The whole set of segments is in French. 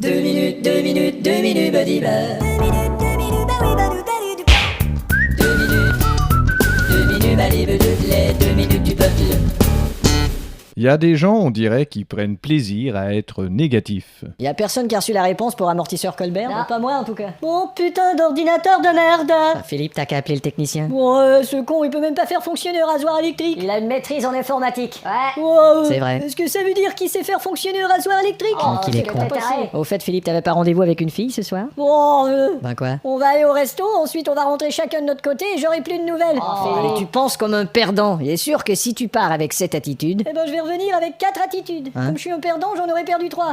2 minutes, badiba. 2 minutes, balibe, les 2 minutes du peuple. Il y a des gens, on dirait, qui prennent plaisir à être négatifs. Y a personne qui a reçu la réponse pour amortisseur Colbert? Non. Pas moi en tout cas. Bon putain d'ordinateur de merde. Philippe, t'as qu'à appeler le technicien. Bon, ce con, il peut même pas faire fonctionner un rasoir électrique. Il a une maîtrise en informatique. Ouais. C'est vrai. Est-ce que ça veut dire qu'il sait faire fonctionner un rasoir électrique? Oh, qu'il est c'est con. pas possible. Au fait, Philippe, t'avais pas rendez-vous avec une fille ce soir? Bon, Ben quoi? on va aller au resto, ensuite on va rentrer chacun de notre côté et j'aurai plus de nouvelles. Allez, tu penses comme un perdant. Il est sûr que si tu pars avec cette attitude... Eh ben, je vais revenir avec 4 attitudes. Hein? Comme je suis un perdant, j'en aurais perdu 3.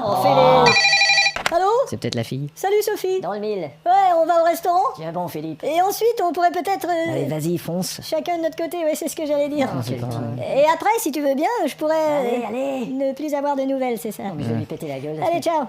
Allô? C'est peut-être la fille. Salut Sophie. Dans le mille. Ouais, on va au restaurant. Tiens bon, Philippe. Et ensuite, on pourrait peut-être... Allez, vas-y, fonce. chacun de notre côté, ouais, c'est ce que j'allais dire. C'est pas vrai. Et après, si tu veux bien, je pourrais... Allez. ne plus avoir de nouvelles, c'est ça. Je vais lui péter la gueule. Allez, ciao.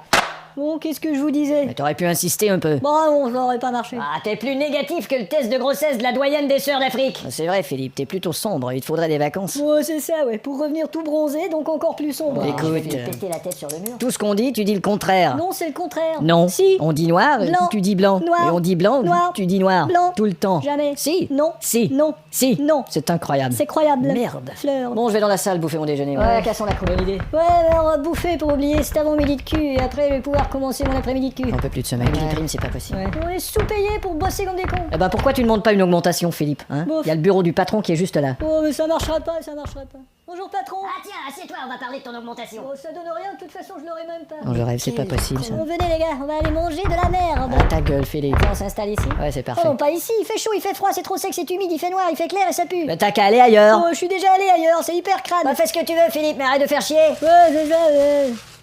Bon, qu'est-ce que je vous disais? Mais t'aurais pu insister un peu. Bon, ça n'aurait pas marché. Ah, t'es plus négatif que le test de grossesse de la doyenne des sœurs d'Afrique. C'est vrai, Philippe, t'es plutôt sombre. Il te faudrait des vacances. Ouais, c'est ça, ouais. Pour revenir tout bronzé, donc encore plus sombre. Écoute, péter la tête sur le mur. tout ce qu'on dit, tu dis le contraire. Non, c'est le contraire. Non. Si. On dit noir, Blanc. tu dis blanc. Noir. Et on dit blanc, Noir. tu dis noir. Blanc. Tout le temps. Jamais. Si. Non. Si. Non. Si. Non. C'est incroyable. C'est croyable. Merde. Fleur. Bon, je vais dans la salle bouffer mon déjeuner. Ouais, cassons la bonne idée. Ouais, on va bouffer pour oublier cet avant-midi de cul et après je vais pouvoir commencer mon après-midi de cul. On peut plus de ce mec. Les primes, c'est pas possible. Ouais. On est sous-payés pour bosser comme des cons. Eh ben pourquoi tu demandes pas une augmentation, Philippe, hein? Bof. Il y a le bureau du patron qui est juste là. Oh, mais ça marchera pas, ça marchera pas. Bonjour patron. Ah tiens, assieds-toi, on va parler de ton augmentation. Oh, ça donne rien, de toute façon je l'aurai même pas. Non, je rêve, c'est pas possible ça. Bon, venez les gars, on va aller manger de la merde. Ah, ta gueule, Philippe. On s'installe ici. Ouais, c'est Oh parfait. non, pas ici, il fait chaud, il fait froid, c'est trop sec, c'est humide, il fait noir, il fait clair et ça pue. Mais t'as qu'à aller ailleurs. Oh, je suis déjà allé ailleurs, c'est hyper crade. Bah fais ce que tu veux, Philippe, mais arrête de faire chier. Ouais, c'est ça,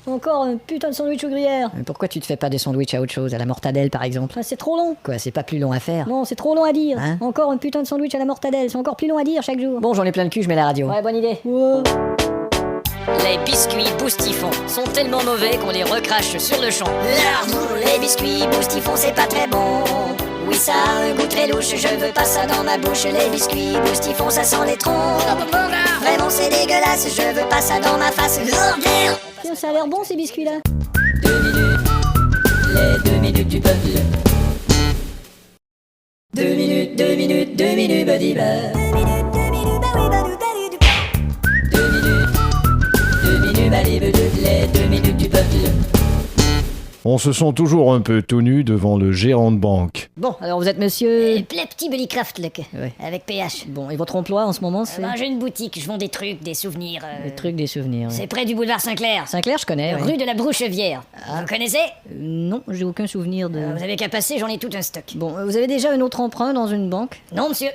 encore un putain de sandwich aux gruyères. Mais pourquoi tu te fais pas des sandwichs à autre chose, à la mortadelle par exemple? Ah, c'est trop long. Quoi, c'est pas plus long à faire? Non, c'est trop long à dire. Hein? Encore un putain de sandwich à la mortadelle, c'est encore plus long à dire chaque jour. Bon, j'en ai plein le cul, je mets la radio. Ouais, bonne idée. Ouais. Les biscuits boustifons sont tellement mauvais qu'on les recrache sur le champ. Les biscuits boustifons, c'est pas très bon. Oui, ça a un goût très louche, je veux pas ça dans ma bouche. Les biscuits boustifons, ça sent les troncs. Vraiment, c'est dégueulasse, je veux pas ça dans ma face. Tiens, ça a l'air bon ces biscuits-là. 2 minutes, les 2 minutes du peuple. 2 minutes, 2 minutes, badiba. 2 minutes, balibe, les 2 minutes du peuple. On se sent toujours un peu tout nu devant le gérant de banque. Bon, alors vous êtes monsieur... Petit Bellycraft, Ouais. avec PH. Bon, et votre emploi en ce moment, c'est... Ben, j'ai une boutique, je vends des trucs, des souvenirs. Des trucs, des souvenirs. C'est près du boulevard Saint-Clair. Saint-Clair, je connais. ouais. Rue de la Brouchevière. Vous connaissez? Non, j'ai aucun souvenir de... Vous avez qu'à passer, j'en ai tout un stock. Bon, vous avez déjà un autre emprunt dans une banque? Non, monsieur.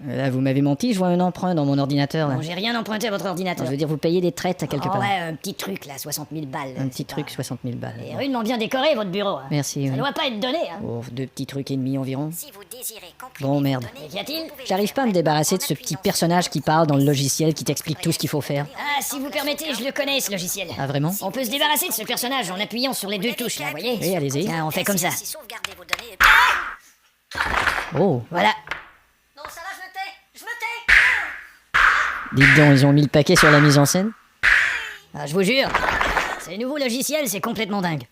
Là, vous m'avez menti, je vois un emprunt dans mon ordinateur. Là. Non, j'ai rien emprunté à votre ordinateur. Je veux dire, vous payez des traites à quelque Oh, part. ouais, un petit truc là, 60 000 balles. Un petit c'est truc, pas- 60 000 balles. Et rudement bien décoré, votre bureau. hein. Merci. Ça oui. doit pas être donné, hein. Oh, 2 petits trucs et demi environ. Si vous désirez comprimer Bon, merde. vos données, Qu'y a-t-il? J'arrive pas à me débarrasser de ce petit personnage qui parle dans le logiciel qui t'explique tout ce qu'il faut faire. Ah, si vous permettez, je le connais ce logiciel. Ah, vraiment? On peut se débarrasser de ce personnage en appuyant sur les deux touches là, vous voyez? Oui, allez-y. Tiens, on fait comme ça. Oh, Voilà. Non, ça va, je me tais. dites donc, ils ont mis le paquet sur la mise en scène? Ah, je vous jure, ces nouveaux logiciels, c'est complètement dingue.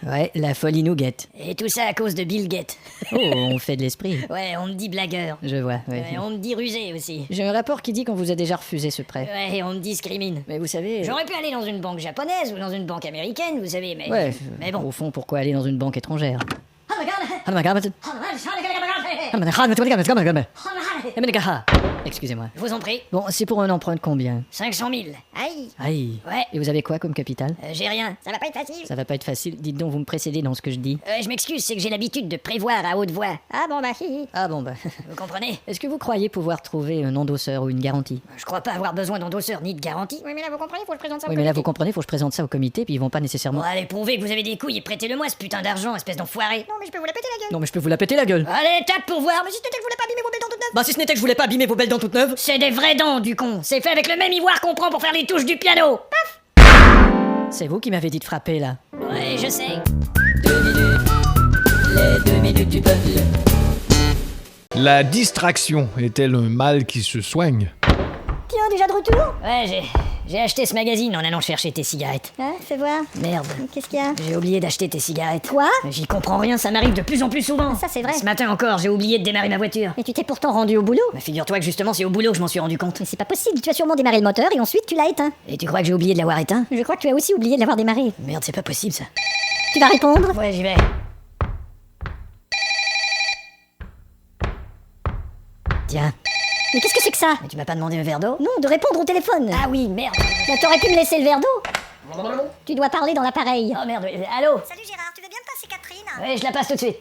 Ouais, la folie nous guette. Et tout ça à cause de Bill Gates. Oh, on fait de l'esprit. Ouais, on me dit blagueur. Je vois, ouais. Ouais, on me dit rusé aussi. J'ai un rapport qui dit qu'on vous a déjà refusé ce prêt. Ouais, on me discrimine. Mais vous savez... J'aurais pu aller dans une banque japonaise ou dans une banque américaine, vous savez, mais... Ouais, Mais bon. au fond, pourquoi aller dans une banque étrangère? Excusez-moi. Je vous en prie. Bon, c'est pour un emprunt de combien? 500 000. Aïe. Aïe. Ouais. Et vous avez quoi comme capital? J'ai rien. Ça va pas être facile. Ça va pas être facile. Dites donc, vous me précédez dans ce que je dis. Je m'excuse, c'est que j'ai l'habitude de prévoir à haute voix. Ah bon, bah, hi. Ah bon, bah... Vous comprenez? Est-ce que vous croyez pouvoir trouver un endosseur ou une garantie? Je crois pas avoir besoin d'endosseur ni de garantie. Oui, mais là, vous comprenez, faut que je présente ça au Oui, mais là, comité. vous comprenez, faut que je présente ça au comité, puis ils vont pas Bon, nécessairement... allez, prouvez que vous avez des couilles et prêtez-le-moi ce putain d'argent, espèce d'enfoiré. Non, mais je peux vous la péter la gueule. Non, mais je peux vous la péter la gueule. Allez, tape pour voir. Mais si c'était que je voulais pas abîmer vos belles dents toutes neuves. Bah, si ce n'était que je voulais pas abîmer vos belles dents toutes neuves... C'est des vraies dents, du con. C'est fait avec le même ivoire qu'on prend pour faire les touches du piano. Paf. C'est vous qui m'avez dit de frapper, là. Ouais, je sais. 2 minutes, les 2 minutes du peuple. La distraction est-elle un mal qui se soigne? Tiens, déjà de retour? Ouais, J'ai acheté ce magazine en allant chercher tes cigarettes. Ah, fais voir. Merde. Qu'est-ce qu'il y a? J'ai oublié d'acheter tes cigarettes. Quoi? J'y comprends rien, ça m'arrive de plus en plus souvent. Ça, c'est vrai. Ce matin encore, j'ai oublié de démarrer ma voiture. Mais tu t'es pourtant rendu au boulot. Bah, figure-toi que justement, c'est au boulot que je m'en suis rendu compte. Mais c'est pas possible, tu as sûrement démarré le moteur et ensuite tu l'as éteint. Et tu crois que j'ai oublié de l'avoir éteint? Je crois que tu as aussi oublié de l'avoir démarré. Merde, c'est pas possible ça. Tu vas répondre? Ouais, j'y vais. Tiens, Mais qu'est-ce que c'est que ça? mais tu m'as pas demandé un verre d'eau? Non, de répondre au téléphone. Ah oui, merde. Bah, t'aurais pu me laisser le verre d'eau. Tu dois parler dans l'appareil. Oh merde, allô? Salut Gérard, tu veux bien me passer Catherine? Ouais, je la passe tout de suite.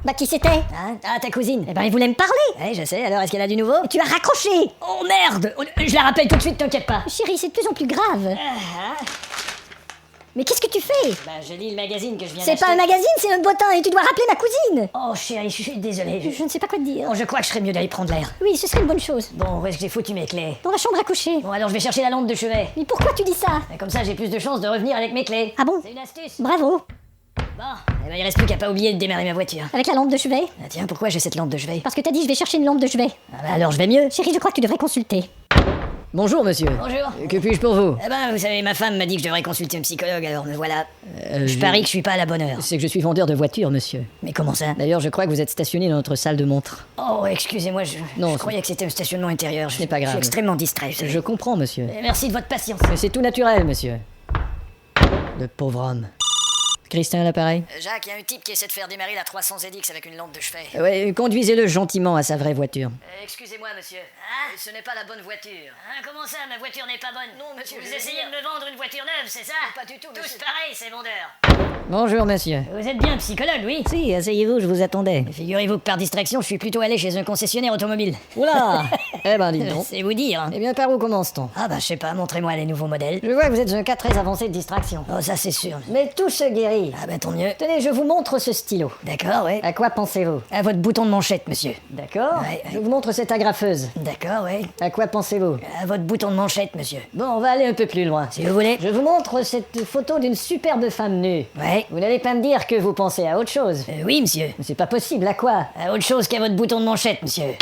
Bah, qui c'était? Hein? Ah, ta cousine. Eh ben, il voulait me parler. Ouais, je sais, alors est-ce qu'elle a du nouveau? Mais tu as raccroché. Oh merde! Je la rappelle tout de suite, t'inquiète pas. Chérie, c'est de plus en plus grave. Mais qu'est-ce que tu fais? Bah, je lis le magazine que je viens C'est d'acheter. pas un magazine, c'est un bottin et tu dois rappeler ma cousine. Oh chérie, je suis désolé. Je ne sais pas quoi te dire. Oh, je crois que je serais mieux d'aller prendre l'air. Oui, ce serait une bonne chose. Bon, où est-ce que j'ai foutu mes clés? Dans la chambre à coucher. Bon, alors je vais chercher la lampe de chevet. Mais pourquoi tu dis ça? Et comme ça, j'ai plus de chances de revenir avec mes clés. Ah bon? C'est une astuce. Bravo. Bon, eh ben, il reste plus qu'à pas oublier de démarrer ma voiture. Avec la lampe de chevet? Ah, tiens, pourquoi j'ai cette lampe de chevet? Parce que t'as dit je vais chercher une lampe de chevet. Ah bah, alors je vais mieux. Chérie, je crois que tu devrais consulter. Bonjour, monsieur. Bonjour. Que puis-je pour vous? Eh ben, vous savez, ma femme m'a dit que je devrais consulter un psychologue, alors me voilà. Je parie que je suis pas à la bonne heure. C'est que je suis vendeur de voitures, monsieur. Mais comment ça? D'ailleurs, je crois que vous êtes stationné dans notre salle de montre. Oh, excusez-moi, Non, je c'est- croyais que c'était un stationnement intérieur. Ce n'est pas grave. Je suis extrêmement distrait. vous savez. Je comprends, monsieur. Merci de votre patience. Mais c'est tout naturel, monsieur. Le pauvre homme. Christin à l'appareil? Jacques, il y a un type qui essaie de faire démarrer la 300 ZX avec une lampe de chevet. Ouais, conduisez-le gentiment à sa vraie voiture. Excusez-moi, monsieur. Ce n'est pas la bonne voiture. Comment ça, ma voiture n'est pas bonne? Non, monsieur. Vous essayez de me vendre une voiture neuve, c'est ça? Pas du tout, monsieur. Tous pareils, ces vendeurs. Bonjour, monsieur. Vous êtes bien psychologue, oui? Si, asseyez-vous, je vous attendais. Figurez-vous que par distraction, je suis plutôt allé chez un concessionnaire automobile. Oula! Eh ben, dites donc. C'est vous dire. Hein. Eh bien, par où commence-t-on? Ah bah, je sais pas, montrez-moi les nouveaux modèles. Je vois que vous êtes un cas très avancé de distraction. Oh, ça c'est sûr. Mais tout se guérit. Ah bah, tant mieux. Tenez, je vous montre ce stylo. D'accord, ouais. À quoi pensez-vous? À votre bouton de manchette, monsieur. D'accord. Ouais. Je vous montre cette agrafeuse. D'accord, ouais. À quoi pensez-vous? À votre bouton de manchette, monsieur. Bon, on va aller un peu plus loin. Si vous voulez. Je vous montre cette photo d'une superbe femme nue. Ouais. Vous n'allez pas me dire que vous pensez à autre chose. Oui, monsieur. Mais c'est pas possible, à quoi? À autre chose qu'à votre bouton de manchette, monsieur.